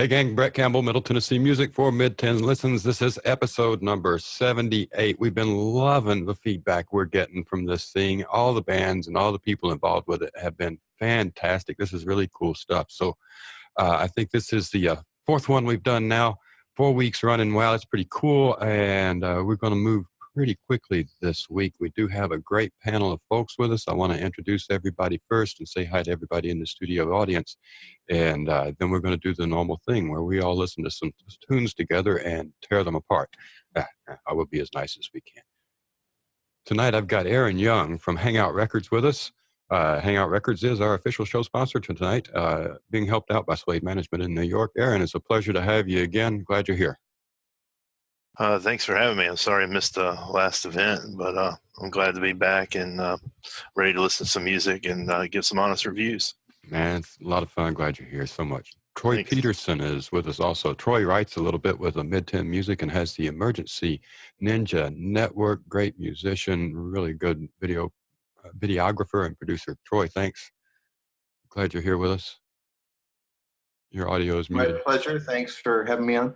Hey gang, Brett Campbell, Middle Tennessee Music for Mid Tenn Listens. This is episode number 78. We've been loving the feedback we're getting from this thing. All the bands and all the people involved with it have been fantastic. This is really cool stuff. So I think this is the fourth one we've done now. 4 weeks running. Wow, that's pretty cool. And we're going to move pretty quickly this week. We do have a great panel of folks with us. I want to introduce everybody first and say hi to everybody in the studio audience. And then we're going to do the normal thing where we all listen to some tunes together and tear them apart. I will be as nice as we can. Tonight I've got Aaron Young from Hangout Records with us. Hangout Records is our official show sponsor tonight, being helped out by Slade Management in New York. Aaron, it's a pleasure to have you again. Glad you're here. Thanks for having me. I'm sorry I missed the last event, but I'm glad to be back and ready to listen to some music and give some honest reviews. Man, it's a lot of fun. Glad you're here so much. Troy Thanks. Peterson is with us also. Troy writes a little bit with a Mid Tenn Music and has the Emergency Ninja Network. Great musician, really good videographer and producer. Troy, thanks. Glad you're here with us. Your audio is muted. My pleasure. Thanks for having me on.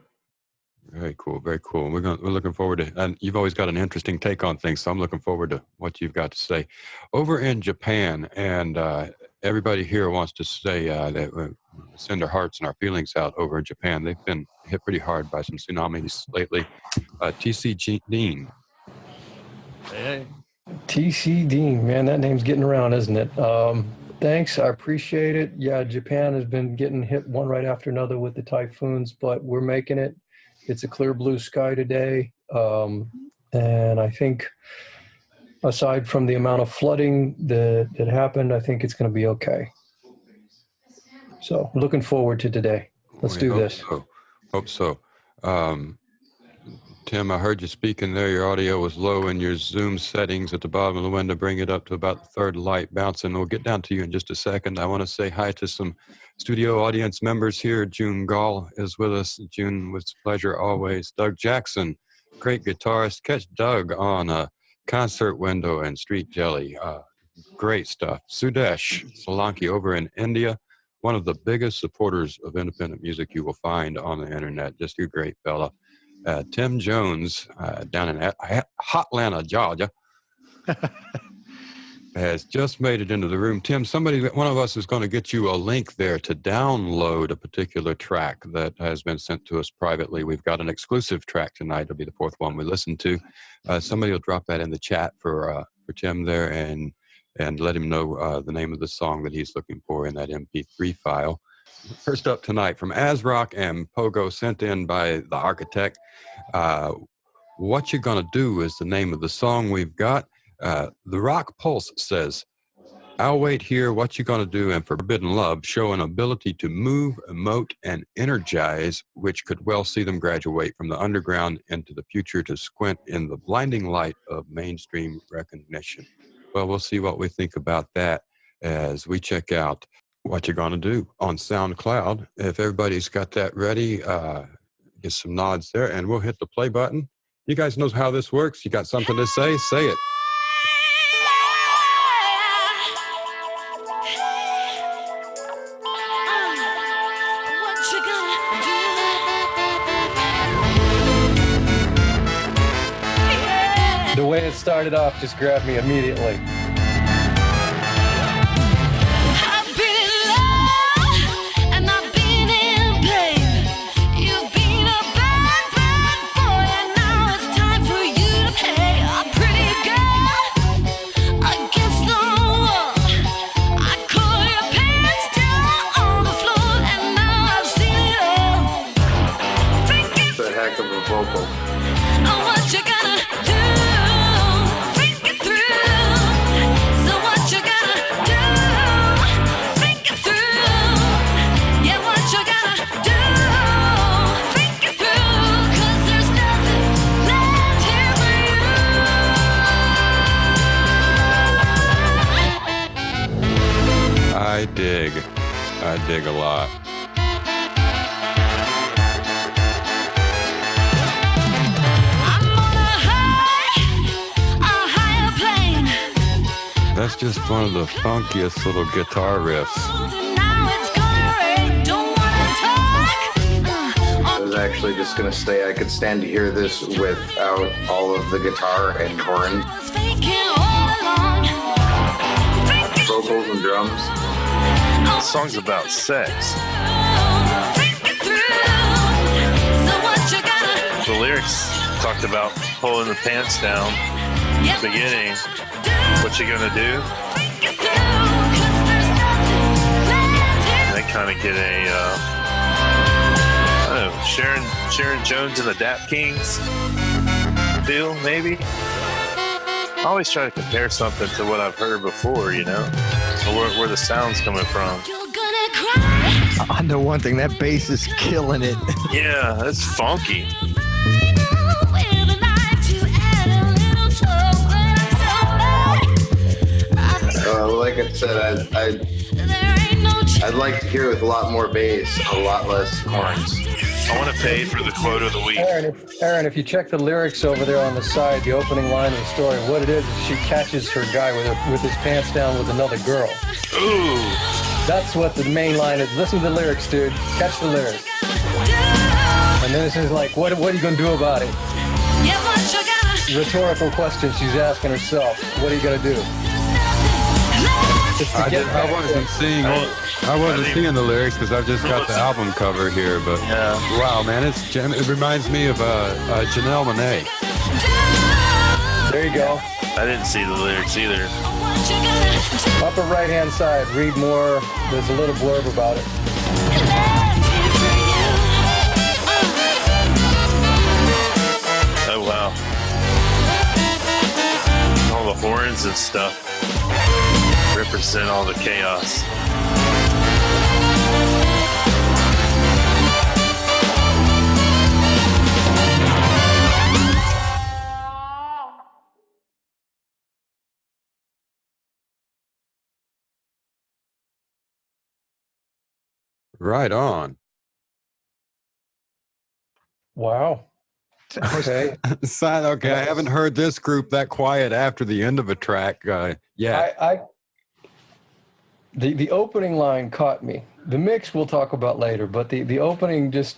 Very cool, very cool. We're looking forward to, and you've always got an interesting take on things, so I'm looking forward to what you've got to say. Over in Japan, and everybody here wants to say that we send our hearts and our feelings out over in Japan. They've been hit pretty hard by some tsunamis lately. TC Dean. Hey. TC Dean, man, that name's getting around, isn't it? Thanks, I appreciate it. Yeah, Japan has been getting hit one right after another with the typhoons, but we're making it. It's a clear blue sky today, and I think aside from the amount of flooding that happened, I think it's going to be okay. So looking forward to today. Let's do this. Hope so. Tim, I heard you speaking there. Your audio was low in your Zoom settings at the bottom of the window. Bring it up to about the third light bouncing. We'll get down to you in just a second. I want to say hi to some studio audience members here. June Gall is with us. June, with pleasure always. Doug Jackson, great guitarist. Catch Doug on a Concert Window and Street Jelly. Great stuff. Sudesh Solanki over in India, one of the biggest supporters of independent music you will find on the internet. Just a great fella. Tim Jones down in Hotlanta, Georgia, has just made it into the room. Tim, one of us is going to get you a link there to download a particular track that has been sent to us privately. We've got an exclusive track tonight. It'll be the fourth one we listen to. Somebody will drop that in the chat for Tim there and let him know the name of the song that he's looking for in that MP3 file. First up tonight from AZrock and Pogo, sent in by theArchitect. What You Gonna Do is the name of the song we've got. The Rock Pulse says, I'll wait here, what you gonna do, and Forbidden Love show an ability to move, emote, and energize, which could well see them graduate from the underground into the future to squint in the blinding light of mainstream recognition. Well, we'll see what we think about that as we check out What You Gonna Do on SoundCloud. If everybody's got that ready, get some nods there, and we'll hit the play button. You guys know how this works. You got something to say? Say it. The way it started off just grabbed me immediately. I dig a lot. That's just one of the funkiest little guitar riffs. Now it's gonna rain, don't wanna talk. actually just going to say I could stand to hear this without all of the guitar and horns, vocals and drums. The song's about sex. The lyrics talked about pulling the pants down. Beginning, what you gonna do? And they kind of get a, I don't know, Sharon Jones and the Dap Kings feel, maybe. I always try to compare something to what I've heard before, you know, or where the sound's coming from. I know one thing, that bass is killing it. Yeah, that's funky. Like I said, I'd like to hear with a lot more bass, a lot less horns. I want to pay for the quote of the week. Aaron, if you check the lyrics over there on the side, the opening line of the story, what it is she catches her guy with his pants down with another girl. Ooh. That's what the main line is. Listen to the lyrics, dude. Catch the lyrics. And then it's just like, what are you going to do about it? Rhetorical question she's asking herself. What are you going to do? I wasn't seeing the lyrics because I've just got the album cover here. But wow, man, it reminds me of Janelle Monáe. There you go. I didn't see the lyrics either. Upper right-hand side, read more. There's a little blurb about it. Oh, wow. All the horns and stuff represent all the chaos. Right on. Wow. Okay. Okay, I haven't heard this group that quiet after the end of a track yet. The opening line caught me. The mix we'll talk about later, but the opening just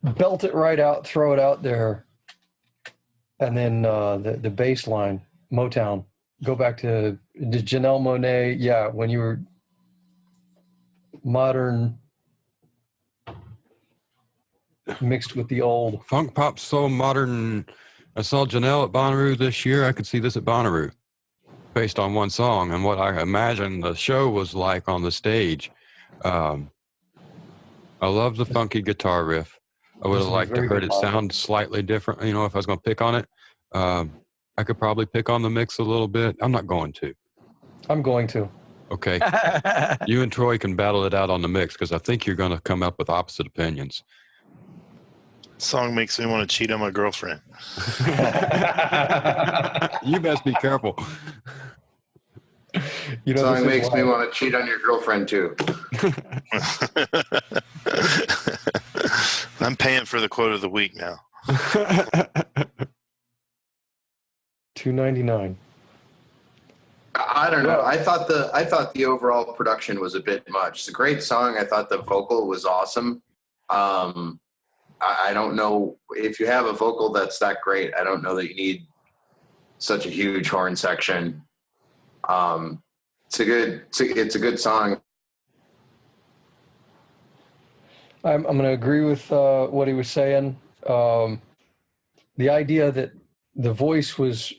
belt it right out, throw it out there, and then the bass line, Motown. Go back to Janelle Monáe. Yeah, when you were modern mixed with the old Funk, pop, soul, modern. I saw Janelle at Bonnaroo this year. I could see this at Bonnaroo based on one song and what I imagine the show was like on the stage. I love the funky guitar riff. I would have liked to heard it sound slightly different. You know, if I was going to pick on it, I could probably pick on the mix a little bit. I'm not going to. I'm going to. Okay. You and Troy can battle it out on the mix because I think you're going to come up with opposite opinions. Song makes me want to cheat on my girlfriend. You best be careful. You know, song makes me want to cheat on your girlfriend too. I'm paying for the quote of the week now. $2.99. I don't know. I thought the overall production was a bit much. It's a great song. I thought the vocal was awesome. I don't know if you have a vocal that's that great. I don't know that you need such a huge horn section. It's a good song. I'm going to agree with what he was saying. The idea that the voice was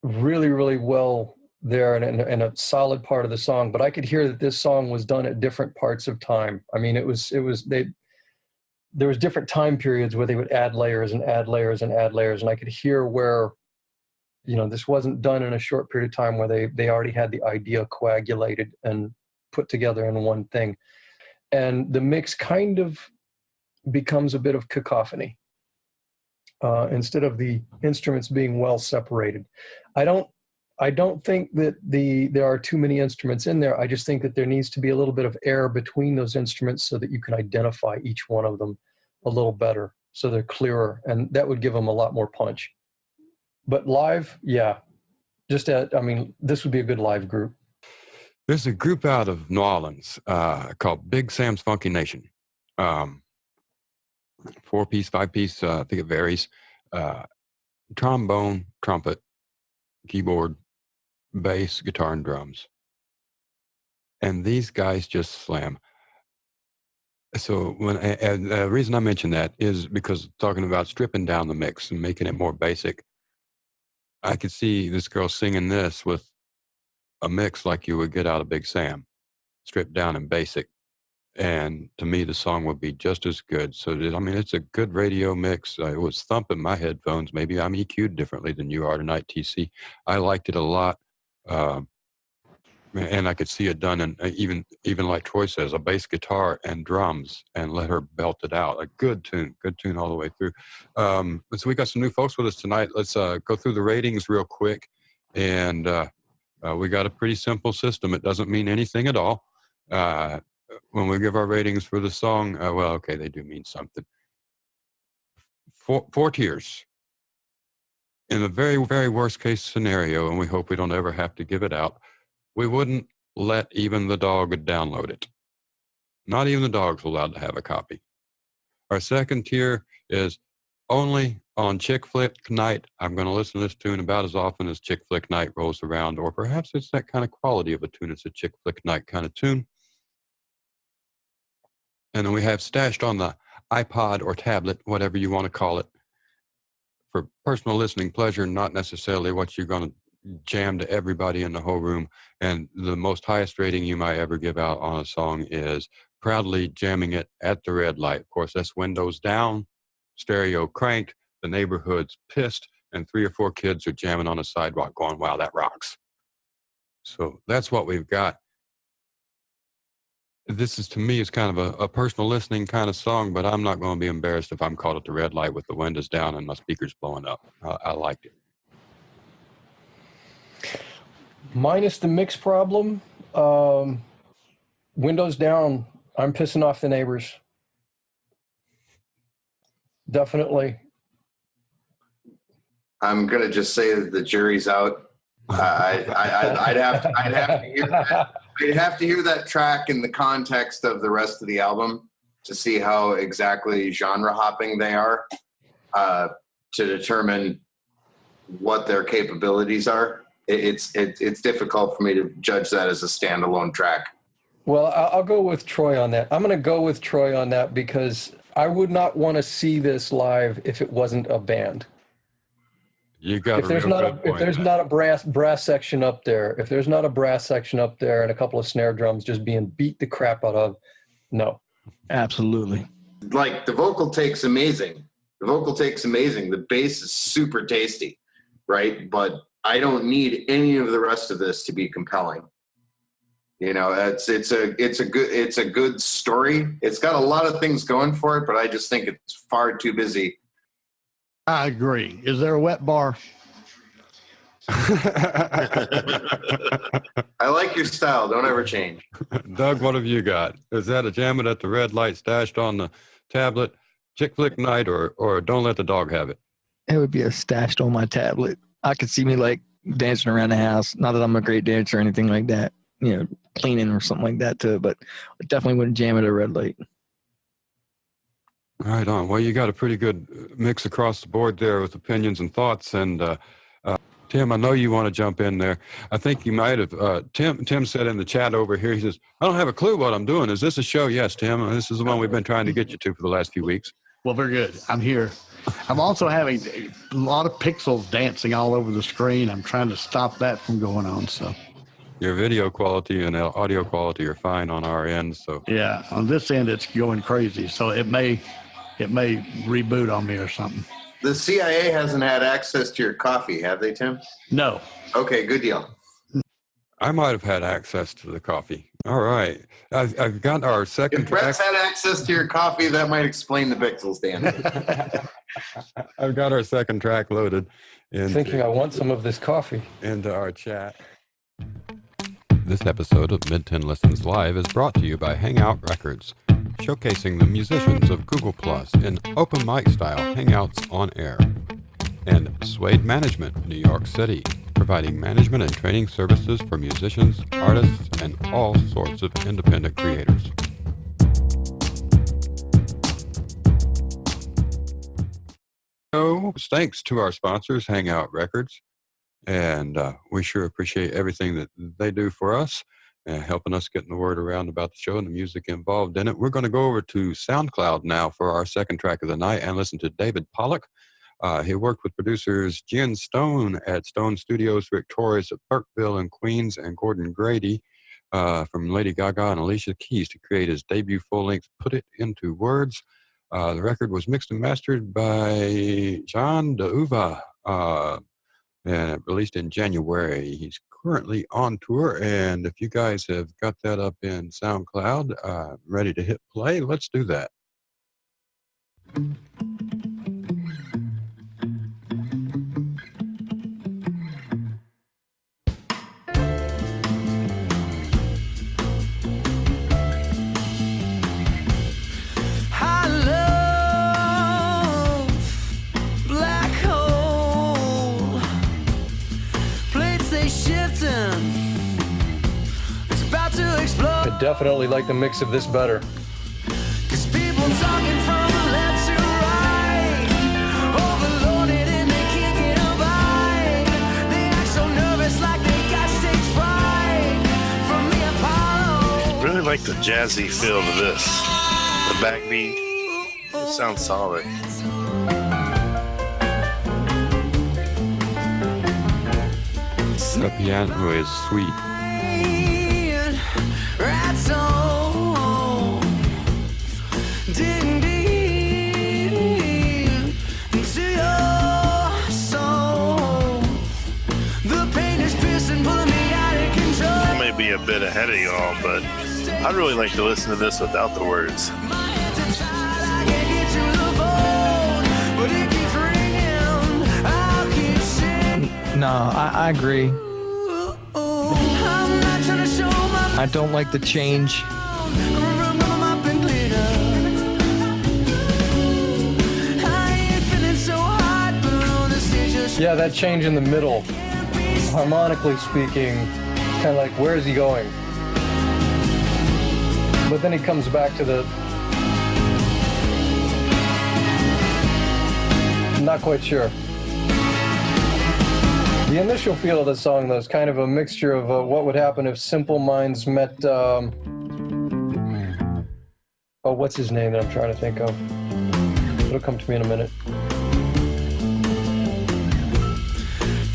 really, really well there and a solid part of the song, but I could hear that this song was done at different parts of time. I mean, there was different time periods where they would add layers and add layers and add layers, and I could hear where, you know, this wasn't done in a short period of time where they already had the idea coagulated and put together in one thing. And the mix kind of becomes a bit of cacophony instead of the instruments being well separated. I don't think that there are too many instruments in there. I just think that there needs to be a little bit of air between those instruments so that you can identify each one of them a little better, so they're clearer, and that would give them a lot more punch. But live, yeah, this would be a good live group. There's a group out of New Orleans called Big Sam's Funky Nation. 4-piece, 5-piece, I think it varies. Trombone, trumpet, keyboard, bass, guitar, and drums. And these guys just slam. So and the reason I mention that is because talking about stripping down the mix and making it more basic, I could see this girl singing this with a mix like you would get out of Big Sam, stripped down and basic. And to me, the song would be just as good. So, I mean, it's a good radio mix. It was thumping my headphones. Maybe I'm EQ'd differently than you are tonight, TC. I liked it a lot. And I could see it done, and even like Troy says, a bass guitar and drums, and let her belt it out. A good tune all the way through. So we got some new folks with us tonight. Let's go through the ratings real quick. And we got a pretty simple system. It doesn't mean anything at all. When we give our ratings for the song, well, okay, they do mean something. Four tiers. In the very, very worst case scenario, and we hope we don't ever have to give it out, we wouldn't let even the dog download it. Not even the dog's allowed to have a copy. Our second tier is only on Chick Flick Night. I'm going to listen to this tune about as often as Chick Flick Night rolls around, or perhaps it's that kind of quality of a tune. It's a Chick Flick Night kind of tune. And then we have stashed on the iPod or tablet, whatever you want to call it, for personal listening pleasure, not necessarily what you're going to jam to everybody in the whole room. And the most highest rating you might ever give out on a song is proudly jamming it at the red light. Of course, that's windows down, stereo cranked, the neighborhood's pissed, and 3 or 4 kids are jamming on a sidewalk going, wow, that rocks. So that's what we've got. This is, to me, is kind of a personal listening kind of song, but I'm not going to be embarrassed if I'm caught at the red light with the windows down and my speakers blowing up. I liked it. Minus the mix problem, windows down, I'm pissing off the neighbors. Definitely. I'm gonna just say that the jury's out. I'd have to hear that. I'd have to hear that track in the context of the rest of the album to see how exactly genre hopping they are, to determine what their capabilities are. It's difficult for me to judge that as a standalone track. Well, I'll go with Troy on that. I'm going to go with Troy on that because I would not want to see this live if it wasn't a band. You got if there's not a brass section up there, if there's not a brass section up there and a couple of snare drums just being beat the crap out of, no. Absolutely. Like the vocal take's amazing. The bass is super tasty, right? But I don't need any of the rest of this to be compelling. You know, it's a good story. It's got a lot of things going for it, but I just think it's far too busy. I agree. Is there a wet bar? I like your style. Don't ever change. Doug, what have you got? Is that a jam it at the red light stashed on the tablet, Chick Flick Night, or don't let the dog have it? It would be a stashed on my tablet. I could see me like dancing around the house. Not that I'm a great dancer or anything like that, you know, cleaning or something like that too, but I definitely wouldn't jam at a red light. Right on. Well, you got a pretty good mix across the board there with opinions and thoughts. And Tim, I know you want to jump in there. I think you might have. Tim said in the chat over here, he says, I don't have a clue what I'm doing. Is this a show? Yes, Tim. This is the one we've been trying to get you to for the last few weeks. Well, very good. I'm here. I'm also having a lot of pixels dancing all over the screen. I'm trying to stop that from going on. So your video quality and audio quality are fine on our end. So yeah, on this end, it's going crazy. So it may reboot on me or something. The CIA hasn't had access to your coffee, have they, Tim? No. Okay, good deal. I might have had access to the coffee. All right. I've got our second If Brett's had access to your coffee, that might explain the pixels, Dan. I've got our second track loaded. Thinking I want some of this coffee. Into our chat. This episode of Mid Tenn Listens Live is brought to you by Hangout Records, showcasing the musicians of Google Plus in open mic style hangouts on air. And Suede Management, New York City, providing management and training services for musicians, artists, and all sorts of independent creators. So thanks to our sponsors, Hangout Records. And we sure appreciate everything that they do for us, helping us getting the word around about the show and the music involved in it. We're going to go over to SoundCloud now for our second track of the night and listen to David Pollock. He worked with producers Jen Stone at Stone Studios Victorious at Burkeville in Queens and Gordon Grady from Lady Gaga and Alicia Keys to create his debut full-length Put It Into Words. The record was mixed and mastered by John DeUva and released in January. He's currently on tour, and if you guys have got that up in SoundCloud, ready to hit play, let's do that. I definitely like the mix of this better. Really like the jazzy feel to this. The backbeat. It sounds solid. The piano is sweet. I may be a bit ahead of y'all, but I'd really like to listen to this without the words. No, I agree. I don't like the change. Yeah, that change in the middle, harmonically speaking, kind of like, where is he going? But then he comes back to the... I'm not quite sure. The initial feel of the song, though, is kind of a mixture of what would happen if Simple Minds met... oh, what's his name that I'm trying to think of? It'll come to me in a minute.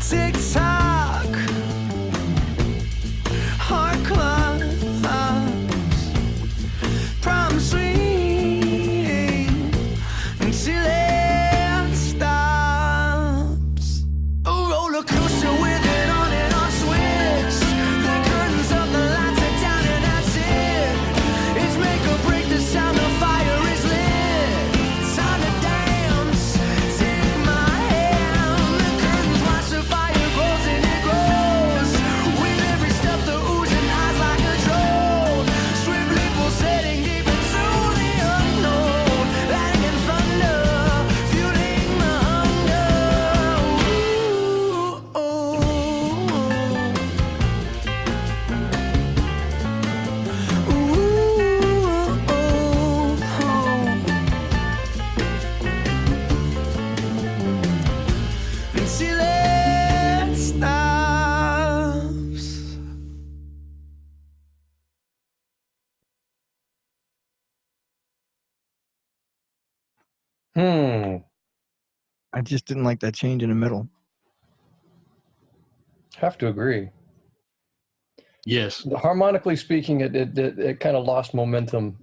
Tick-tock, heart clocks, prom swing until it stops. A roller coaster with an on and off switch. The curtains up, the lights are down, and that's it. It's make or break, the sound of fire is lit. Time to dance, take my hand. The curtains watch the fire. I just didn't like that change in the middle. Have to agree. Yes. Harmonically speaking, it kind of lost momentum.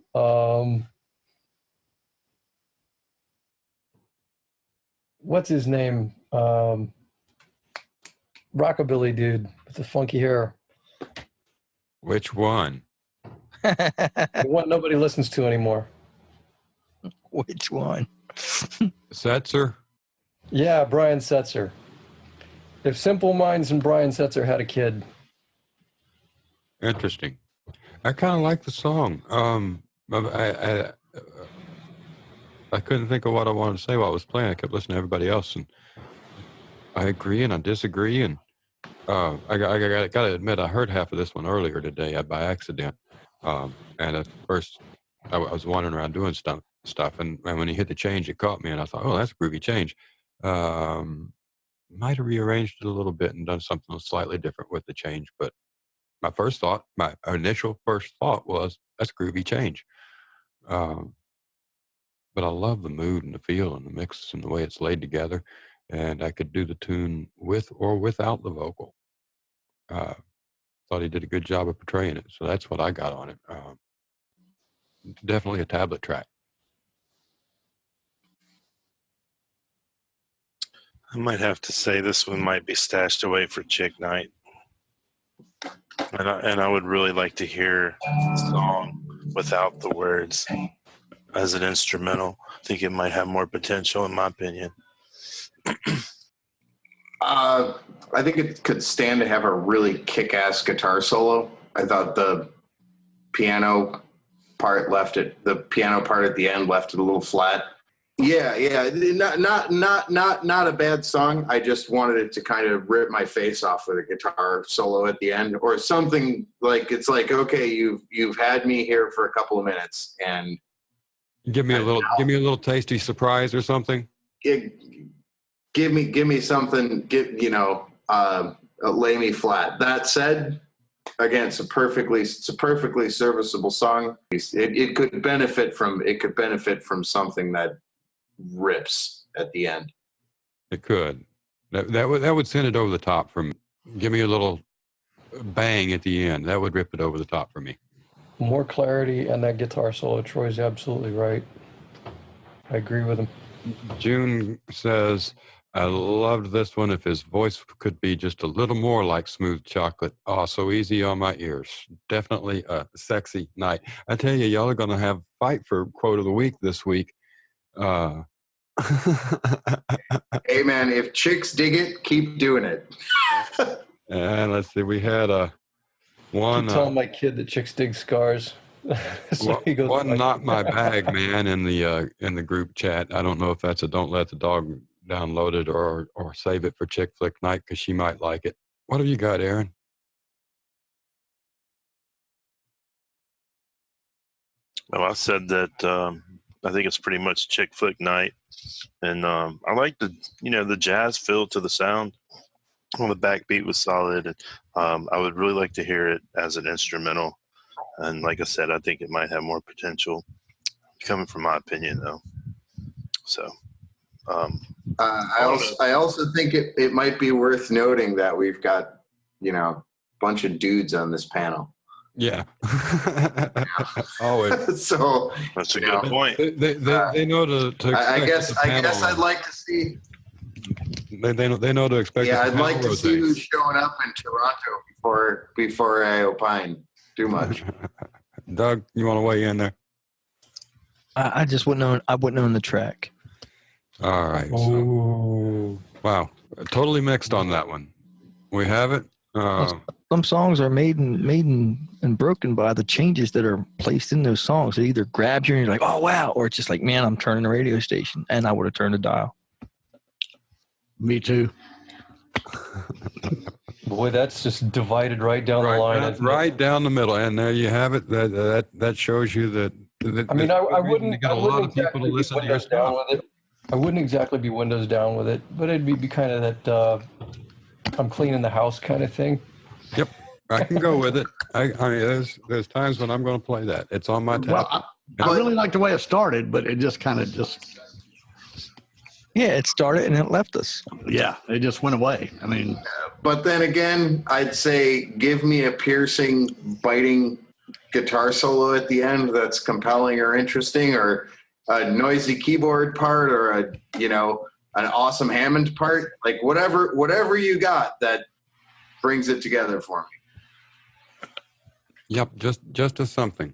What's his name? Rockabilly dude with the funky hair. Which one? The one nobody listens to anymore. Which one? Setzer? Yeah, Brian Setzer. If Simple Minds and Brian Setzer had a kid. Interesting. I kind of like the song. I couldn't think of what I wanted to say while I was playing. I kept listening to everybody else, and I agree and I disagree. And I got to admit, I heard half of this one earlier today by accident. And at first, I was wandering around doing stuff, and when he hit the change, it caught me, and I thought, oh, that's a groovy change. Might have rearranged it a little bit and done something slightly different with the change, but my initial first thought was, that's a groovy change. But I love the mood and the feel and the mix and the way it's laid together. And I could do the tune with or without the vocal. Thought he did a good job of portraying it. So that's what I got on it. Definitely a tablet track. I might have to say this one might be stashed away for Chick Night. And I would really like to hear the song without the words as an instrumental. I think it might have more potential, in my opinion. I think it could stand to have a really kick-ass guitar solo. I thought the piano part the piano part at the end left it a little flat. Yeah, not a bad song. I just wanted it to kind of rip my face off with a guitar solo at the end, or something like, it's like, okay, you've had me here for a couple of minutes, and give me a little tasty surprise or something. Give me something. Lay me flat. That said, again, it's a perfectly serviceable song. It could benefit from something that rips at the end. It could. That would send it over the top for me. Give me a little bang at the end. That would rip it over the top for me. More clarity and that guitar solo. Troy's absolutely right. I agree with him. June says, I loved this one. If his voice could be just a little more like smooth chocolate. Oh, so easy on my ears. Definitely a sexy night. I tell you, y'all are going to have a fight for quote of the week this week. Hey man, if chicks dig it, keep doing it. And let's see, we had one. I'm telling my kid that chicks dig scars. So he goes, one not my bag, man, in the group chat. I don't know if that's a don't let the dog download it or save it for Chick Flick Night because she might like it. What have you got, Aaron? Well, I said that I think it's pretty much Chick Flick Night, and I like the jazz feel to the sound. Well, the backbeat was solid, and I would really like to hear it as an instrumental. And like I said, I think it might have more potential, coming from my opinion, though. So, I also think it might be worth noting that we've got a bunch of dudes on this panel. Yeah. Always. So that's a good point. They know to I guess I'd like to see. They know to expect. Yeah, I'd like to see who's showing up in Toronto before I opine too much. Doug, you want to weigh in there? I just wouldn't own the track. All right. So, wow, totally mixed on that one. We have it. Some songs are made and broken by the changes that are placed in those songs. It either grabs you and you're like, oh wow, or it's just like, man, I'm turning the radio station, and I would have turned the dial. Me too. Boy, that's just divided right down the line. Right down the middle, and there you have it. That shows you that. I mean, I wouldn't got a lot of people to listen to your stuff. I wouldn't exactly be Windows down with it, but it'd be kind of that I'm cleaning the house kind of thing. Yep, I can go with it. I mean, there's times when I'm going to play that. It's on my tab. Well, I really like the way it started, but it just kind of yeah, it started and it left us. Yeah, it just went away. I mean, but then again, I'd say give me a piercing, biting guitar solo at the end that's compelling or interesting, or a noisy keyboard part, or an awesome Hammond part, like whatever you got that brings it together for me. Yep, just a something.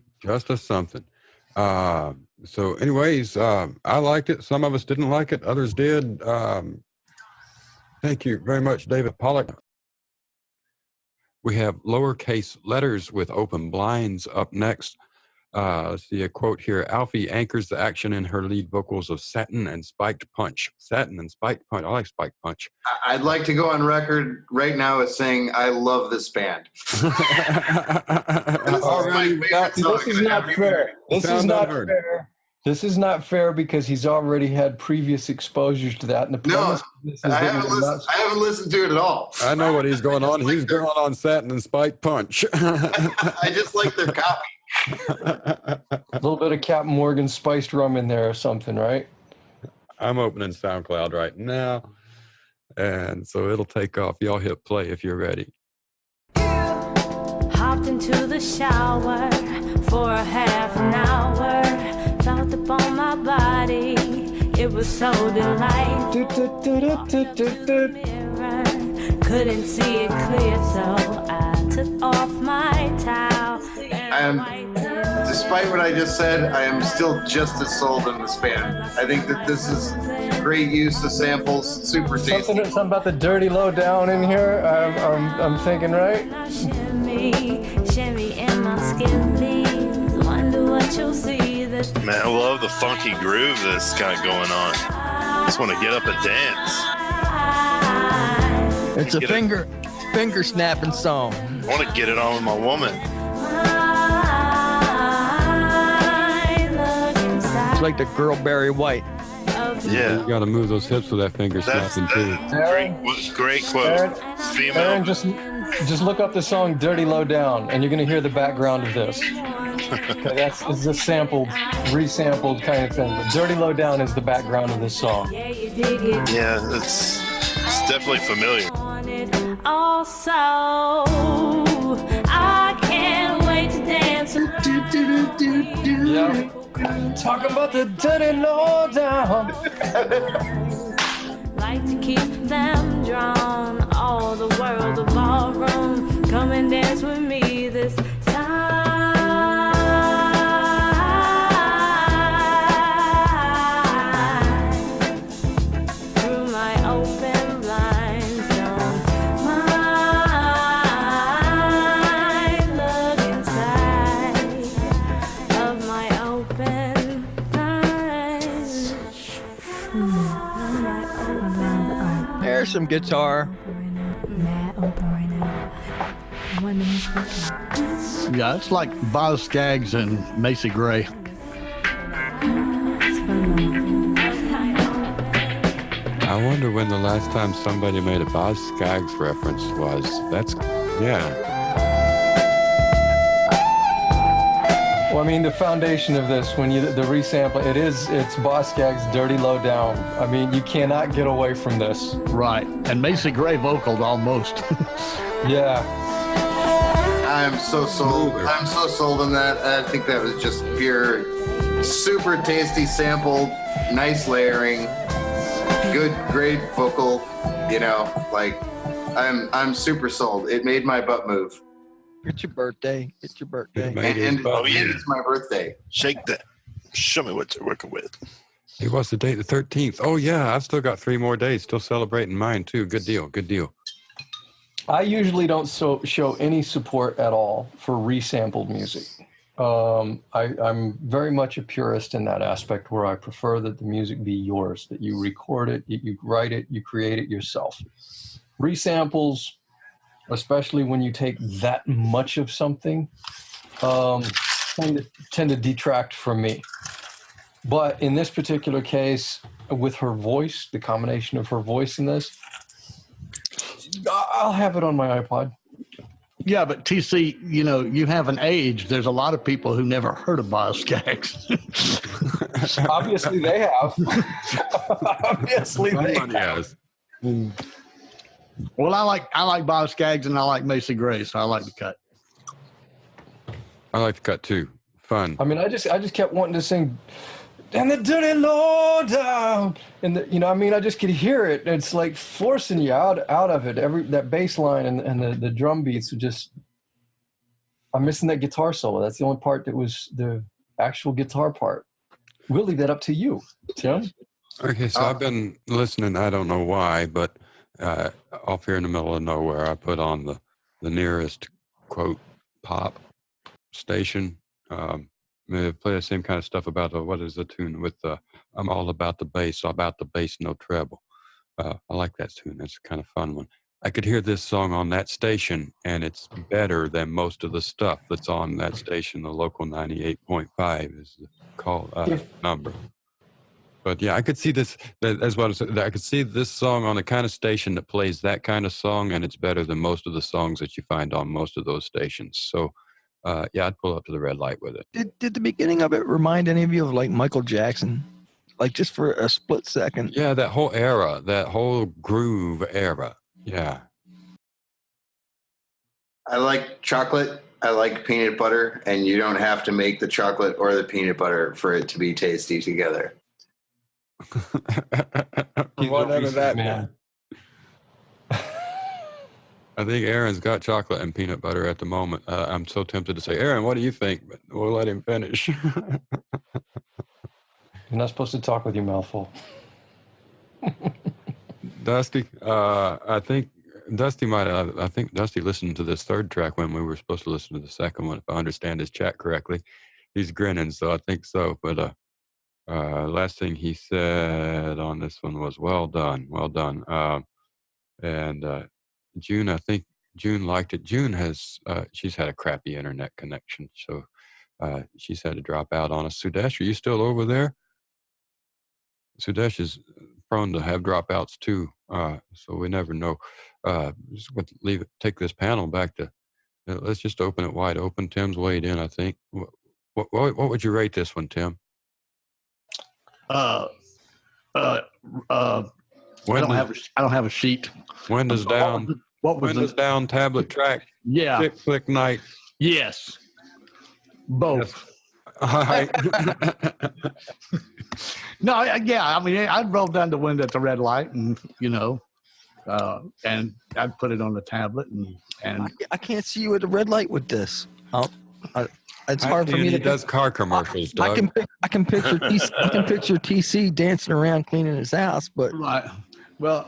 So anyways, I liked it. Some of us didn't like it. Others did. Thank you very much, David Pollock. We have lowercase letters with open blinds up next. Let's see a quote here. Alfie anchors the action in her lead vocals of Satin and Spiked Punch. Satin and Spiked Punch. I like Spiked Punch. I'd like to go on record right now as saying I love this band. This is not fair. This is not fair. This is not fair because he's already had previous exposures to that. And the No, premise of this is I that haven't, you're listened, I haven't listened to it at all. I know what he's going on. He's going on Satin and Spike Punch. I just like their copy. a little bit of Captain Morgan spiced rum in there or something, right? I'm opening SoundCloud right now. And so it'll take off. Y'all hit play if you're ready. Hopped into the shower for a half an hour. Felt upon my body. It was so delightful. Couldn't see it clear, so I took off my towel. Despite what I just said, I am still just as sold on this band. I think that this is great use of samples, super tasty. Something about the dirty low down in here. I'm thinking, right? Shimmy in my skin, wonder what you'll see. This Man, I love the funky groove that's kind of going on. Just want to get up and dance. It's a finger snapping song. I want to get it on with my woman. It's like the girl Barry White. Yeah. You got to move those hips with that finger That's snapping too. great quote. Aaron, Female. Aaron, just look up the song "Dirty Low Down" and you're gonna hear the background of this. Okay, it's a sampled, resampled kind of thing. But "Dirty Low Down" is the background of this song. Yeah, it's definitely familiar. Also, I can't wait to dance. Yeah. Talk about the dirty low down. Like to keep them drawn. All the world of ballroom. Come and dance with me this time. Through my open blinds, don't mind. Look inside of my open blinds. There's some guitar. Yeah, it's like Boz Scaggs and Macy Gray. I wonder when the last time somebody made a Boz Scaggs reference was. Well, I mean, the foundation of this, the resample, it's Boz Scaggs' "Dirty Low Down." I mean, you cannot get away from this. Right. And Macy Gray vocaled almost. Yeah. I'm so sold. I'm so sold on that. I think that was just pure, super tasty sample, nice layering, good, great vocal. You know, like I'm super sold. It made my butt move. It's your birthday. It's your birthday. And Oh, yeah. it's my birthday. Shake that. Show me what you're working with. It was the date, the 13th. Oh, yeah. I've still got 3 more days. Still celebrating mine, too. Good deal. Good deal. I usually don't show any support at all for resampled music. I'm very much a purist in that aspect where I prefer that the music be yours, that you record it, you write it, you create it yourself. Resamples, especially when you take that much of something, tend to detract from me. But in this particular case, with her voice, the combination of her voice in this, I'll have it on my iPod. Yeah, but TC, you know, you have an age. There's a lot of people who never heard of Boz Scaggs. Obviously they have. Obviously they Somebody have. has. Well, I like Boz Scaggs and I like Macy Gray, so I like to cut. I like to cut, too. Fun. I mean, I just kept wanting to sing, "And the dirty low down," and I just could hear it. It's like forcing you out of it. That bass line and the drum beats are just. I'm missing that guitar solo. That's the only part that was the actual guitar part. We'll leave that up to you, Tim. Okay, so I've been listening. I don't know why, but off here in the middle of nowhere, I put on the nearest, quote, pop station. They play the same kind of stuff about what is the tune with I'm all about the bass, no treble. I like that tune. That's a kind of fun one. I could hear this song on that station, and it's better than most of the stuff that's on that station. The local 98.5 is the call number. But yeah, I could see this. That's what I said. I could see this song on the kind of station that plays that kind of song, and it's better than most of the songs that you find on most of those stations. So, yeah, I'd pull up to the red light with it. Did the beginning of it remind any of you of like Michael Jackson? Like just for a split second? Yeah, that whole era, that whole groove era. Yeah. I like chocolate. I like peanut butter, and you don't have to make the chocolate or the peanut butter for it to be tasty together. Whatever that man. I think Aaron's got chocolate and peanut butter at the moment. I'm so tempted to say, Aaron, what do you think? But we'll let him finish. You're not supposed to talk with your mouth full. Dusty, I think Dusty listened to this third track when we were supposed to listen to the second one, if I understand his chat correctly. He's grinning, so I think so. But last thing he said on this one was, well done. And June, I think June liked it. June has, she's had a crappy internet connection, so she's had to drop out on us. Sudesh, are you still over there? Sudesh is prone to have dropouts too, so we never know. Just going to leave it. Take this panel back to. Let's just open it wide open. Tim's weighed in, I think. What would you rate this one, Tim? I don't have a sheet. Windows down. What was Windows down? Tablet track. Yeah. Click night. Yes. Both. Yes. No, yeah. I mean, I'd roll down the window at the red light, and and I'd put it on the tablet, and I can't see you at the red light with this. It's hard for me to. He does car commercials, Doug. I can picture TC dancing around cleaning his house, but right. Well,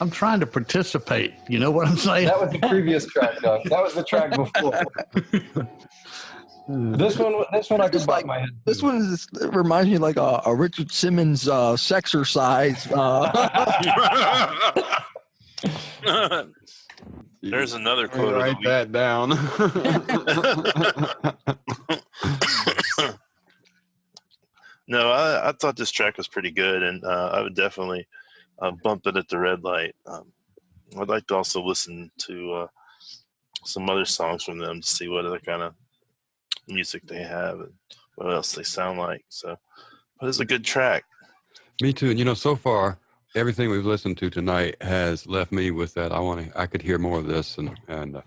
I'm trying to participate. You know what I'm saying? That was the previous track, Doug. That was the track before. This one I could bite my head. This one it reminds me of like a Richard Simmons sexercise. There's another quote. Write that down. No, I thought this track was pretty good, and I would definitely bump it at the red light. I'd like to also listen to some other songs from them to see what other kind of music they have and what else they sound like. So, but it's a good track. Me too. And so far, everything we've listened to tonight has left me with that. I could hear more of this, and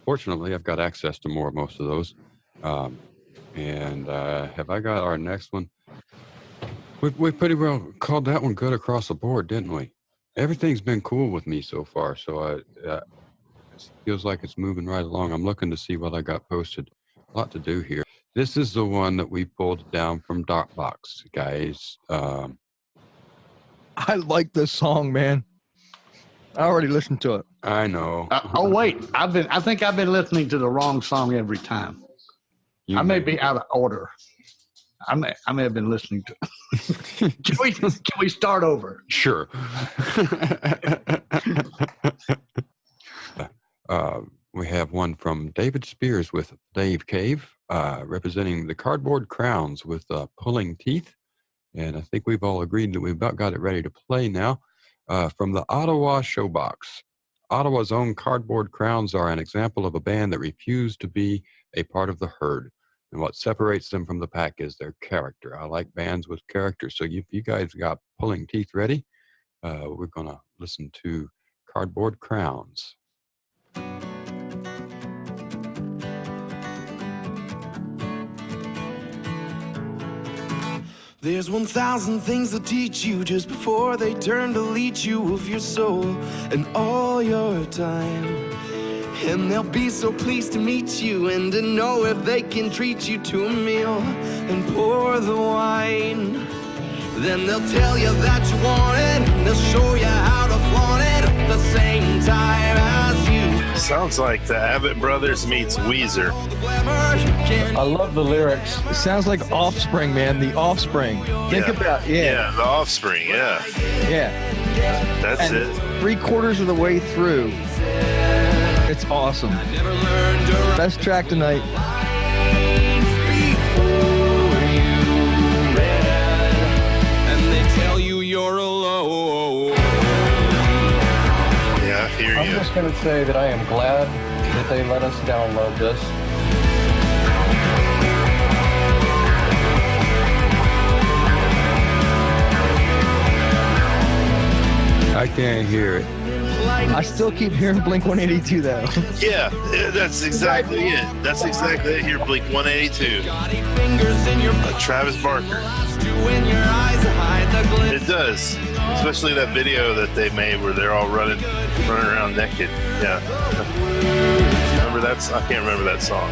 fortunately, I've got access to most of those. And have I got our next one? We pretty well called that one good across the board, didn't we? Everything's been cool with me so far, so it feels like it's moving right along. I'm looking to see what I got posted. A lot to do here. This is the one that we pulled down from Dropbox, guys. I like this song, man. I already listened to it. I know. Oh wait, I think I've been listening to the wrong song every time. I may be out of order. I may have been listening to. Can we start over? Sure. We have one from David Spears with Dave Cave, representing the Cardboard Crowns with Pulling Teeth. And I think we've all agreed that we've about got it ready to play now. From the Ottawa Showbox. Ottawa's own Cardboard Crowns are an example of a band that refused to be a part of the herd. And what separates them from the pack is their character. I like bands with character. So if you guys got Pulling Teeth ready, we're going to listen to Cardboard Crowns. There's 1,000 things they'll teach you just before they turn to leech you of your soul and all your time. And they'll be so pleased to meet you and to know if they can treat you to a meal and pour the wine. Then they'll tell you that you want it, and they'll show you how to flaunt it at the same time as you Sounds like the Abbott Brothers meets Weezer. I love the lyrics. It sounds like Offspring, man. The Offspring. Think about Yeah, the Offspring. Yeah, yeah. that's And it. 3/4 of the way through, it's awesome. Best track tonight. Yeah, I hear I'm you. just going to say that I am glad that they let us download this. I can't hear it. I still keep hearing Blink 182 though. Yeah, that's exactly it. That's exactly it. Here, Blink 182. Travis Barker. It does, especially that video that they made where they're all running around naked. Yeah. Remember that? I can't remember that song.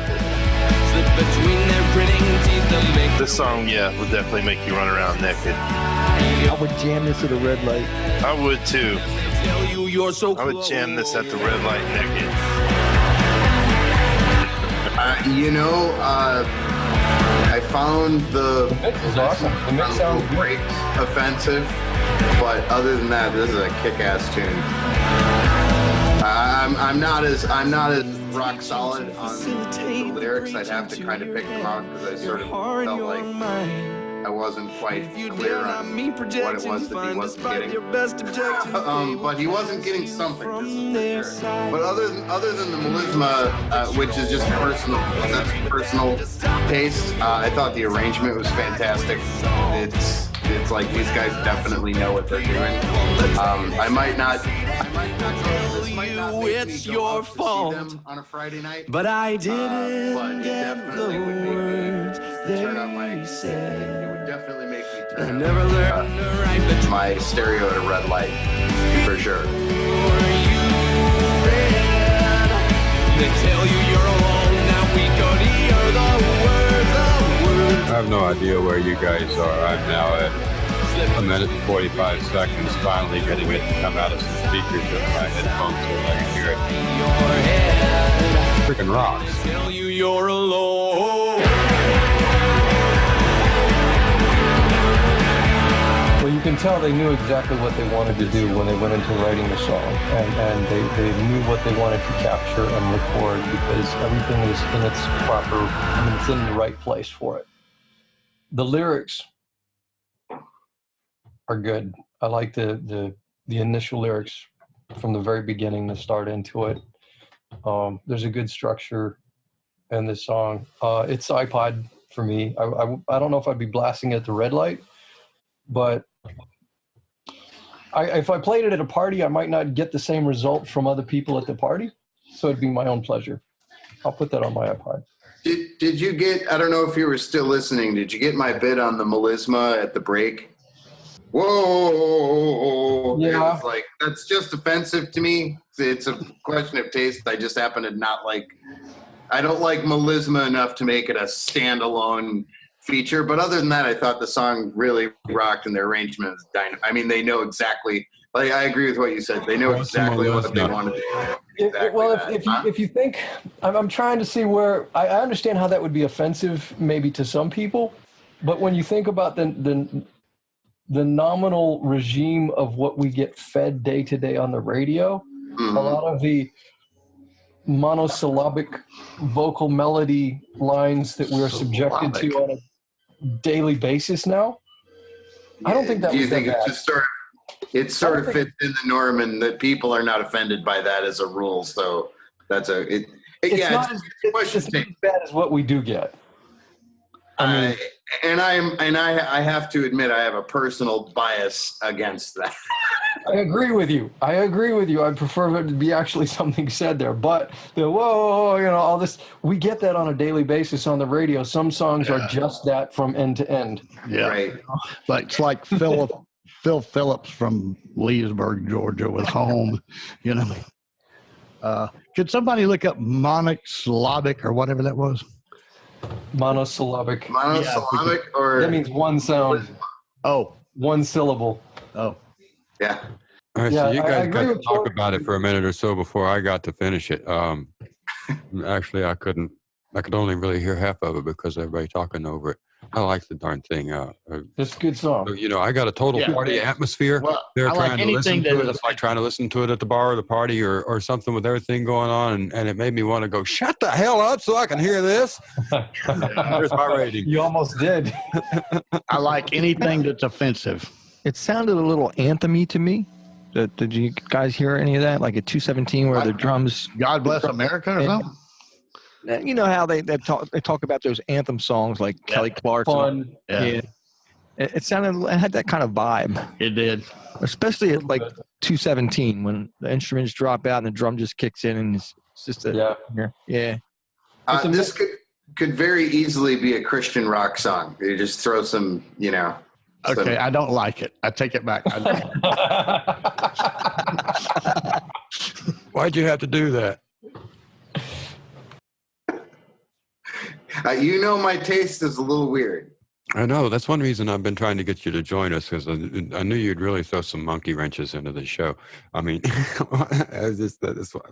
This song, yeah, would definitely make you run around naked. I would jam this at a red light. I would too. I would jam this at the red light naked. I found the mix is awesome. The mix sounds good. break offensive, but other than that, this is a kick-ass tune. I'm not as rock solid on the lyrics. I'd have to kind of pick them out because I sort of felt like I wasn't quite clear on what it was that he wasn't getting. But he wasn't getting something. This is for sure. But other than the melisma, which is just personal taste, I thought the arrangement was fantastic. It's like these guys definitely know what they're doing. I might not. This might not make me go out to see them on a Friday night, But I didn't but it get definitely the would make me words turn on my. they It said. would definitely make me I turn never learned on to write the my stereo at a red light, for sure. They tell you you're alone, now we go to hear the words. I have no idea where you guys are. I'm now at 1 minute and 45 seconds, finally getting it to come out of some speakers with my headphones so I can hear it. Freaking rocks. Tell you you're alone. Well, you can tell they knew exactly what they wanted to do when they went into writing the song, and they knew what they wanted to capture and record because everything is in its proper, it's in the right place for it. The lyrics are good. I like the initial lyrics from the very beginning to start into it. There's a good structure in this song. It's iPod for me. I don't know if I'd be blasting it at the red light, but if I played it at a party, I might not get the same result from other people at the party. So it'd be my own pleasure. I'll put that on my iPod. Did you get? I don't know if you were still listening. Did you get my bit on the melisma at the break? Whoa! Yeah. It was like, that's just offensive to me. It's a question of taste. I just happen to not like. I don't like melisma enough to make it a standalone feature. But other than that, I thought the song really rocked, and the arrangement was dynamite. I mean, they know exactly. Like, I agree with what you said. They know exactly what they want to do. Exactly if you think, I'm trying to see where I understand how that would be offensive maybe to some people, but when you think about the nominal regime of what we get fed day to day on the radio, a lot of the monosyllabic vocal melody lines that we're subjected to on a daily basis now, I don't think that. Do you was think that it's bad. just sort of fits in the norm, and that people are not offended by that as a rule? So that's It's yeah, not it's as, a question. it's not as bad as what we do get. I have to admit, I have a personal bias against that. I agree with you. I prefer it to be actually something said there. But all this, we get that on a daily basis on the radio. Some songs are just that from end to end. Yeah. Right. Like, it's like Phil Phillips from Leesburg, Georgia, was home, Could somebody look up monosyllabic or whatever that was? Monosyllabic. Monosyllabic, or That means one sound, Oh, one syllable. oh. yeah. All right, Yeah, so you I guys agree got to with talk George. about it for a minute or so before I got to finish it. Actually, I couldn't. I could only really hear half of it because everybody talking over it. I like the darn thing. It's a good song. You know, I got a total Yeah. party atmosphere. Well, They're I like trying to listen anything to that it. is It's like trying to listen to it at the bar or the party or something with everything going on. And it made me want to go, shut the hell up so I can hear this. Here's my rating. You almost did. I like anything that's offensive. It sounded a little anthem-y to me. Did you guys hear any of that? Like a 217 where the drums. God bless America or something. You know how they talk about those anthem songs like Kelly Clarkson. Fun. Yeah, It sounded, it had that kind of vibe, it did. especially at like 217 when the instruments drop out and the drum just kicks in and it's just a yeah. This could very easily be a Christian rock song. You just throw some, you know. Okay, I don't like it. I take it back. I don't. Why'd you have to do that? You know, my taste is a little weird. I know. That's one reason I've been trying to get you to join us because I knew you'd really throw some monkey wrenches into the show. I mean,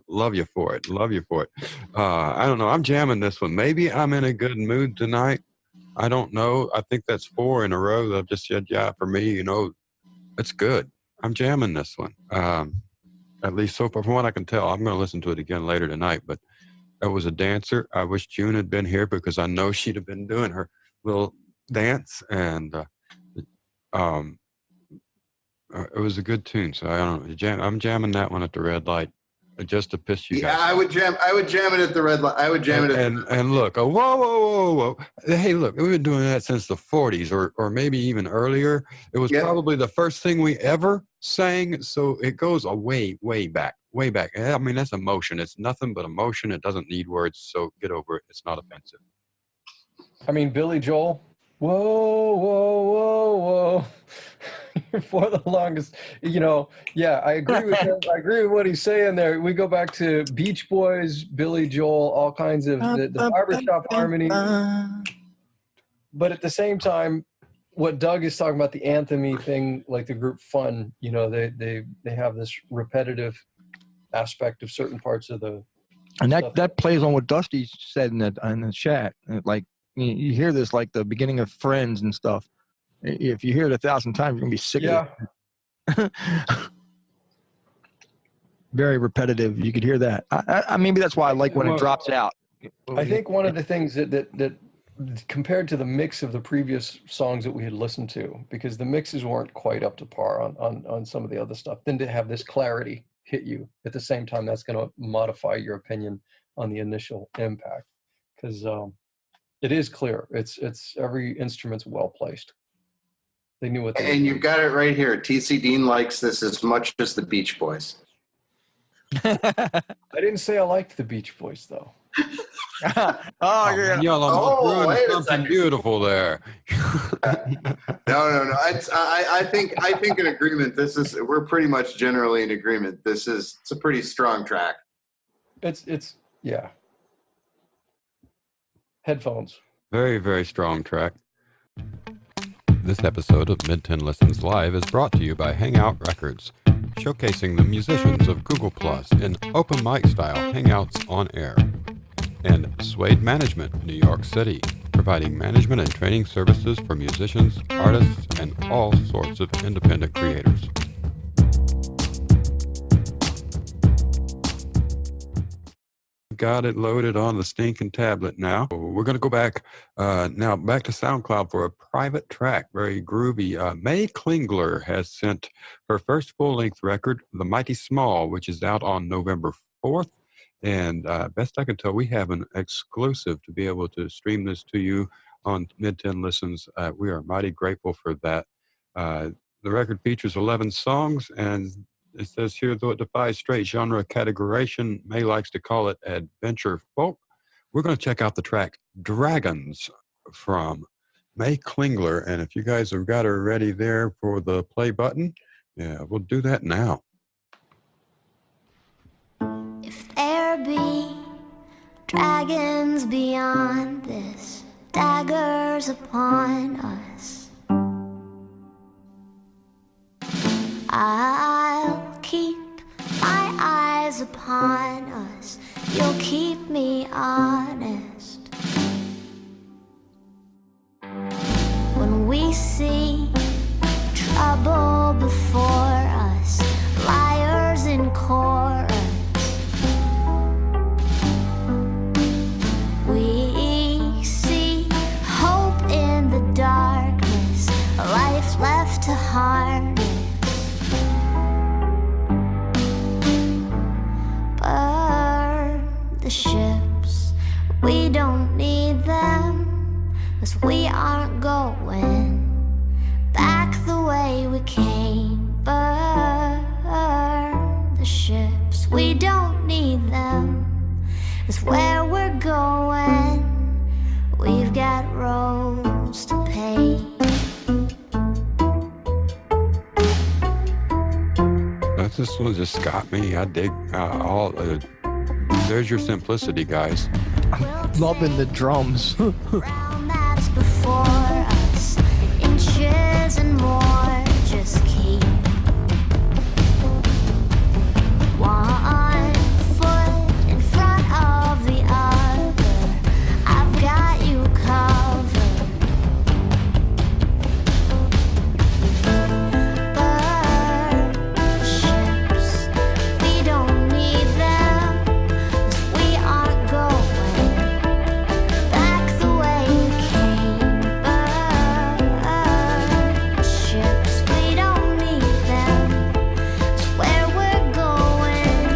love you for it. Love you for it. I don't know. I'm jamming this one. Maybe I'm in a good mood tonight. I don't know. I think that's 4 in a row that I've just said, yeah, for me, you know, it's good. I'm jamming this one. At least so far, from what I can tell. I'm going to listen to it again later tonight, but that was a dancer. I wish June had been here because I know she'd have been doing her little dance, and it was a good tune. So I don't know. I'm jamming that one at the red light just to piss you guys off. I would jam it at the red light. I would jam it at and look, whoa. Hey, look, we've been doing that since the 40s or maybe even earlier. It was probably the first thing we ever sang. So it goes way back. I mean, that's emotion. It's nothing but emotion. It doesn't need words. So get over it. It's not offensive. I mean, Billy Joel. Whoa. For the longest, you know, yeah, I agree with him. I agree with what he's saying there. We go back to Beach Boys, Billy Joel, all kinds of the barbershop harmony. But at the same time, what Doug is talking about, the anthem-y thing, like the group Fun, you know, they have this repetitive aspect of certain parts of the. And that plays on what Dusty said in the chat. Like you hear this like the beginning of Friends and stuff. If you hear it 1,000 times, you're gonna be sick of it. Very repetitive. You could hear that. I maybe that's why I like when it drops out. I think one of the things that compared to the mix of the previous songs that we had listened to, because the mixes weren't quite up to par on some of the other stuff, then to have this clarity hit you at the same time, that's going to modify your opinion on the initial impact, because it is clear. It's every instrument's well placed. They knew what they And you've got it right here. TC Dean likes this as much as the Beach Boys. I didn't say I liked the Beach Boys, though. Yeah. Y'all almost wait ruined a something second. beautiful there. No. I think in agreement. We're pretty much generally in agreement. It's a pretty strong track. It's yeah. Headphones. Very, very strong track. This episode of Mid Tenn Listens Live is brought to you by Hangout Records, showcasing the musicians of Google Plus in open mic style hangouts on air. And Suede Management, New York City, providing management and training services for musicians, artists, and all sorts of independent creators. Got it loaded on the stinking tablet now. We're going to go back back to SoundCloud for a private track, very groovy. May Klingler has sent her first full-length record, The Mighty Small, which is out on November 4th. And best I can tell, we have an exclusive to be able to stream this to you on Mid Tenn Listens. We are mighty grateful for that. The record features 11 songs, and it says here, though it defies straight genre categorization, May likes to call it adventure folk. We're going to check out the track Dragons from May Klingler. And if you guys have got her ready there for the play button, yeah, we'll do that now. If there be dragons beyond this, daggers upon us, I'll eyes upon us, you'll keep me honest. When we see trouble before us, liars in chorus, we see hope in the darkness, a life left to harness. Burn the ships, we don't need them, 'cause we aren't going back the way we came. Burn the ships, we don't need them, 'cause where we're going, we've got roads to pave. This one just got me. I dig all. There's your simplicity, guys. Loving the drums. Ground that's before us, inches and more, just keep one foot in front of the other. I've got you covered. Burn ships, we don't need them, 'cause we aren't going back the way we came. Burn ships, we don't need them, 'cause where we're going,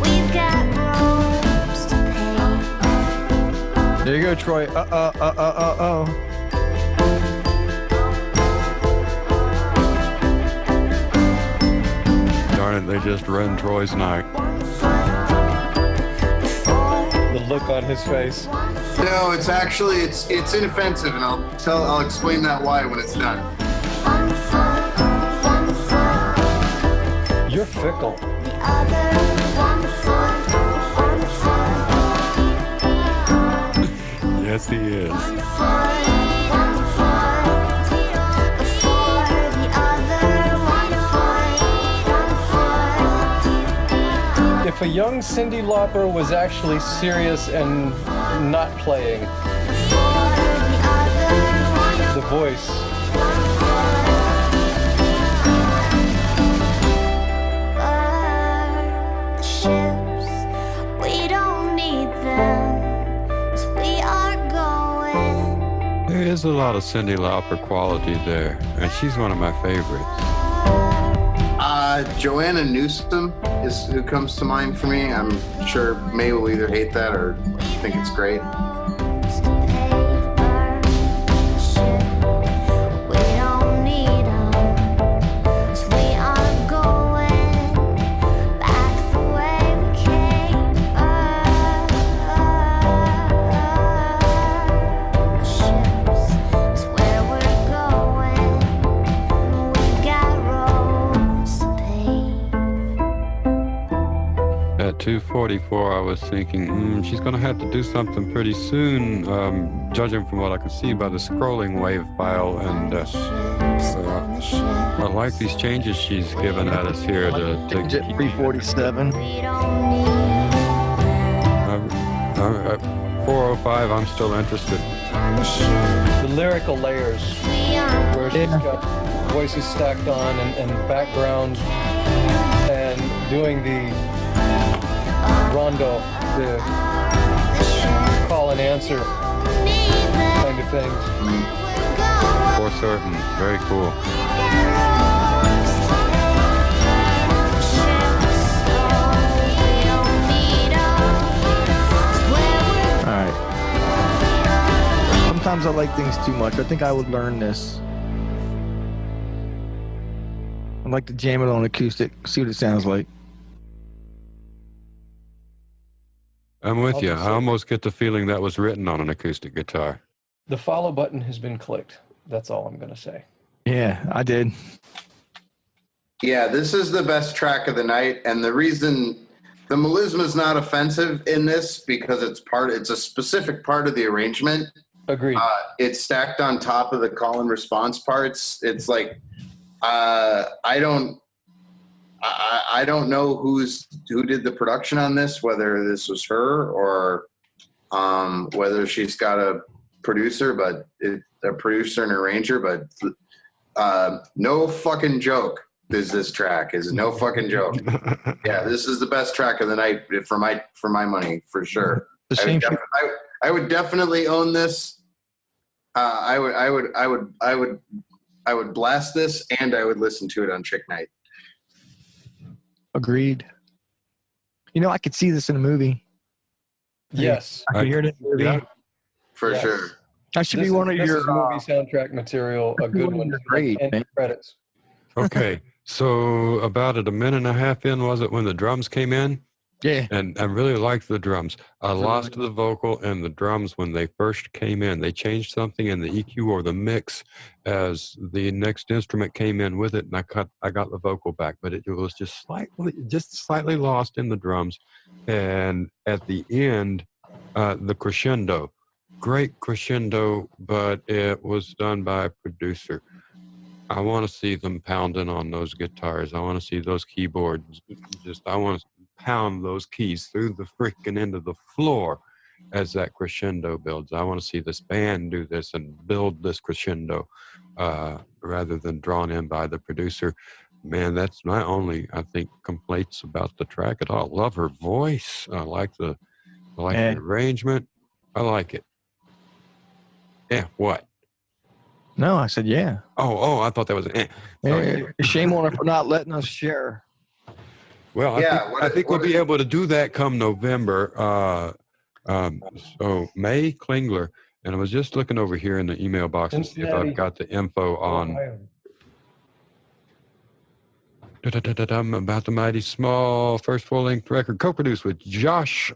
we've got roads to pave. There you go, Troy. Oh. Darn it, they just ruined Troy's night. The look on his face. No, it's actually it's inoffensive, and I'll explain that why when it's done. One foot, You're fickle. the other, one foot, Yes, he is. one foot, before the other, one foot. If a young Cyndi Lauper was actually serious and not playing, the voice. Burn the ships, we don't need them, 'cause we are going. There is a lot of Cyndi Lauper quality there, and she's one of my favorites. Joanna Newsom is who comes to mind for me. I'm sure May will either hate that or think it's great. Roads to pave, burn the ship, we don't need 'em, 'cause we aren't going back the way we came. Burn the ships, 'cause where we're going, we've got roads to pave. At 2:44, I was thinking, she's going to have to do something pretty soon, judging from what I could see by the scrolling wave file. And I like these changes she's given at us here. Change at 347. We don't need them. 405, I'm still interested. The ship, The lyrical layers, we aren't where she's got voices stacked on and background and doing the rondo, the the ship, call and answer need them. kind of things. We're going, For certain. Very cool. got roads to pave. The ships, we don't need 'em, 'cause where we're All right. Sometimes I like things too much. I think I would learn this. I'd like to jam it on acoustic, see what it sounds like. I'm with you. I almost get the feeling that was written on an acoustic guitar. The follow button has been clicked. That's all I'm going to say. Yeah, I did. Yeah, this is the best track of the night, and the reason the melisma is not offensive in this because it's a specific part of the arrangement. Agreed. It's stacked on top of the call and response parts. It's like I don't I don't know who did the production on this, whether this was her or whether she's got a producer, a producer and arranger, but no fucking joke. This track is no fucking joke. Yeah, this is the best track of the night for my money, for sure. The same. I would definitely own this. I would blast this, and I would listen to it on Chick Night. Agreed. You know, I could see this in a movie. Yes. I could hear it in a movie. Yeah. For Yes. sure. That should be one of this your is movie soundtrack material. A good one. Great, And man. credits. Okay, so about a minute and a half in, was it, when the drums came in? Yeah. And I really liked the drums. I lost the vocal and the drums when they first came in. They changed something in the EQ or the mix as the next instrument came in with it, and I got the vocal back, but it was just slightly lost in the drums. And at the end, the crescendo, great crescendo, but it was done by a producer. I want to see them pounding on those guitars. I want to see those keyboards. I want to pound those keys through the freaking end of the floor as that crescendo builds. I want to see this band do this and build this crescendo rather than drawn in by the producer. Man, that's my only, I think, complaints about the track at all. Love her voice. I like the arrangement. I like it. Yeah, what? No, I said yeah. Oh, I thought that was an Shame on her for not letting us share. Well, I think we'll be able to do that come November. So May Klingler, and I was just looking over here in the email box to see if I've got the info on about the Mighty Small first full-length record, co-produced with Josh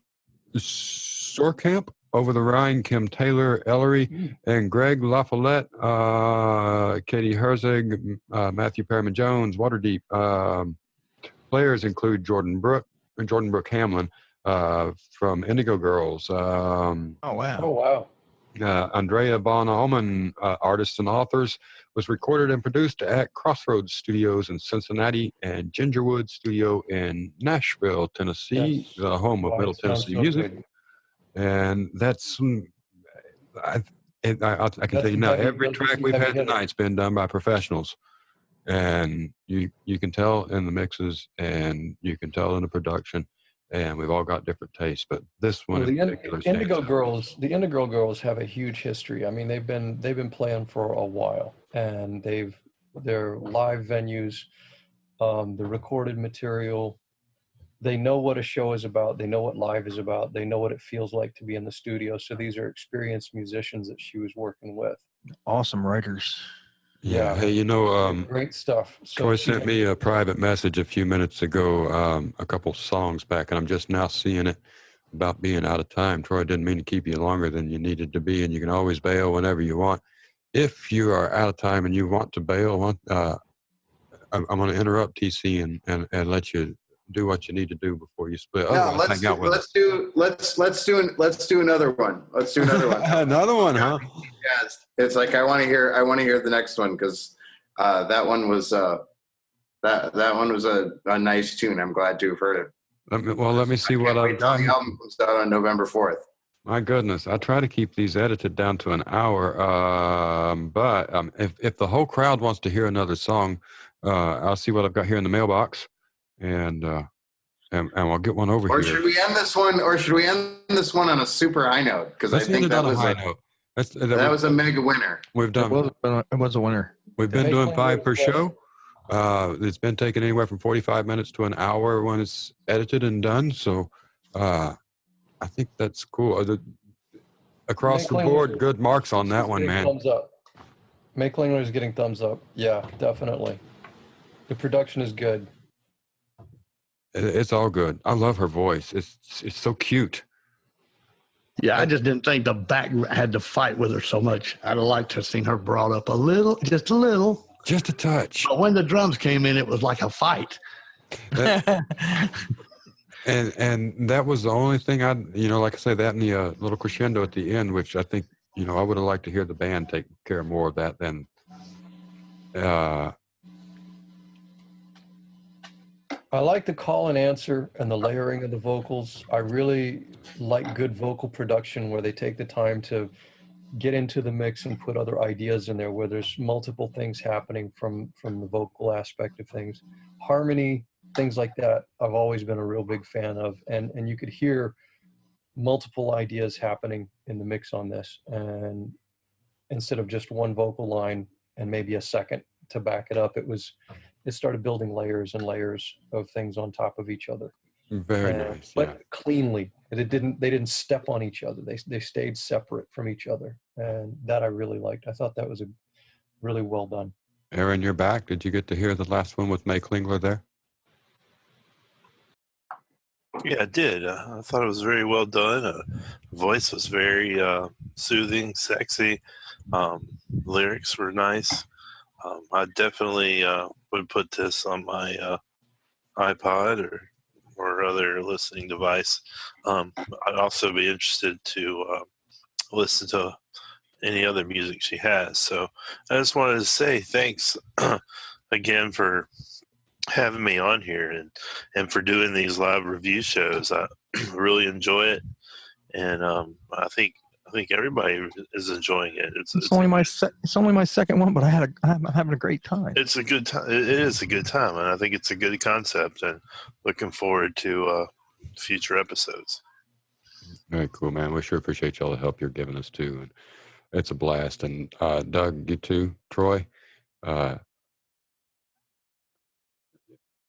Sorkamp, Over the Rhine, Kim Taylor, Ellery, and Greg LaFollette, Katie Herzig, Matthew Perriman Jones, Waterdeep. Players include Jordan Brooke Hamlin from Indigo Girls. Oh wow. Andrea Von Allman, artists and authors, was recorded and produced at Crossroads Studios in Cincinnati and Gingerwood Studio in Nashville, Tennessee, the home of Middle Tennessee music. Good. And that's, I can tell you now, every track we've had tonight's been done by professionals. And you can tell in the mixes, and you can tell in the production, and we've all got different tastes. But this one, in particular, the Indigo Girls have a huge history. I mean, they've been playing for a while, and their live venues, the recorded material. They know what a show is about. They know what live is about. They know what it feels like to be in the studio. So these are experienced musicians that she was working with. Awesome writers. Yeah. Hey, great stuff. So Troy sent me a private message a few minutes ago, a couple songs back, and I'm just now seeing it about being out of time. Troy, didn't mean to keep you longer than you needed to be, and you can always bail whenever you want. If you are out of time and you want to bail, I'm going to interrupt TC and let you do what you need to do before you split. No, let's do another one. Let's do another one. Another one, huh? Yeah, it's like I want to hear the next one, because that one was that one was a nice tune. I'm glad to have heard it. Let me see what I've done. The album comes out on November 4th. My goodness, I try to keep these edited down to an hour. But if the whole crowd wants to hear another song, I'll see what I've got here in the mailbox, and we'll get one over here. Or should we end this one on a super high note? Because I think that was a high note. That was a mega winner. We've done. It was a winner. We've been doing 5 per show. It's been taking anywhere from 45 minutes to an hour when it's edited and done. So I think that's cool. Across the board, good marks on that one, man. Thumbs up. May Klingler is getting thumbs up. Yeah, definitely. The production is good. It's all good. I love her voice. It's so cute. Yeah, I just didn't think the back had to fight with her so much. I'd have liked to have seen her brought up a little, just a little. Just a touch. But when the drums came in, it was like a fight. And that was the only thing like I say, that and the little crescendo at the end, which I think, I would have liked to hear the band take care of more of that than I like the call and answer and the layering of the vocals. I really like good vocal production where they take the time to get into the mix and put other ideas in there where there's multiple things happening from the vocal aspect of things. Harmony, things like that, I've always been a real big fan of. And you could hear multiple ideas happening in the mix on this. And instead of just one vocal line and maybe a second to back it up, it started building layers and layers of things on top of each other. Very nice. Yeah. But cleanly. They didn't step on each other. They stayed separate from each other. And that I really liked. I thought that was a really well done. Aaron, you're back. Did you get to hear the last one with May Klingler there? Yeah, I did. I thought it was very well done. Voice was very soothing, sexy. Lyrics were nice. I definitely would put this on my iPod or other listening device. I'd also be interested to listen to any other music she has. So I just wanted to say thanks again for having me on here and for doing these live review shows. I really enjoy it, and I think everybody is enjoying it. It's only my second one, but I'm having a great time. It's a good time. It is a good time, and I think it's a good concept. And looking forward to future episodes. Very cool, man. We sure appreciate all the help you're giving us too, and it's a blast. And Doug, you too, Troy.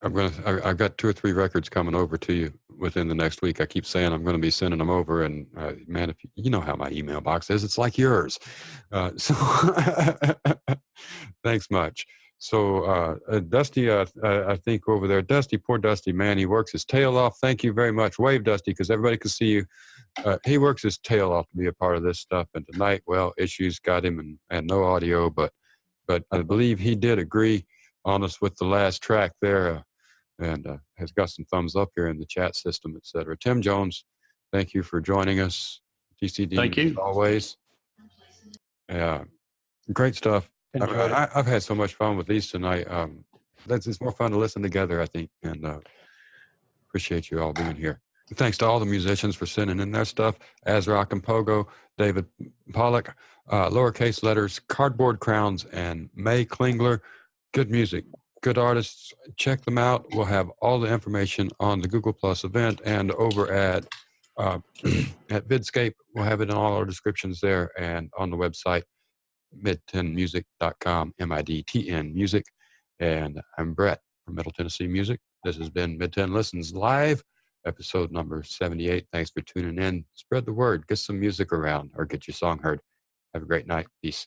I've got 2 or 3 records coming over to you within the next week. I keep saying I'm going to be sending them over, and man, if you know how my email box is, it's like yours. So thanks much. So Dusty, I think over there, Dusty, poor Dusty, man, he works his tail off. Thank you very much. Wave, Dusty, because everybody can see you. He works his tail off to be a part of this stuff. And tonight, well, issues got him and no audio, but I believe he did agree on us with the last track there. And has got some thumbs up here in the chat system, etc. Tim Jones, thank you for joining us. TCD, Thank you. as always. Yeah, great stuff. I've had so much fun with these tonight. It's more fun to listen together, I think, and appreciate you all being here. Thanks to all the musicians for sending in their stuff. AZrock and Pogo, David Pollock, lowercase letters, Cardboard Crowns, and May Klingler. Good music. Good artists, check them out. We'll have all the information on the Google Plus event and over at Vidscape. We'll have it in all our descriptions there and on the website, midtennmusic.com, MIDTN Music. And I'm Brett from Middle Tennessee Music. This has been Mid Tenn Listens Live, episode number 78. Thanks for tuning in. Spread the word. Get some music around or get your song heard. Have a great night. Peace.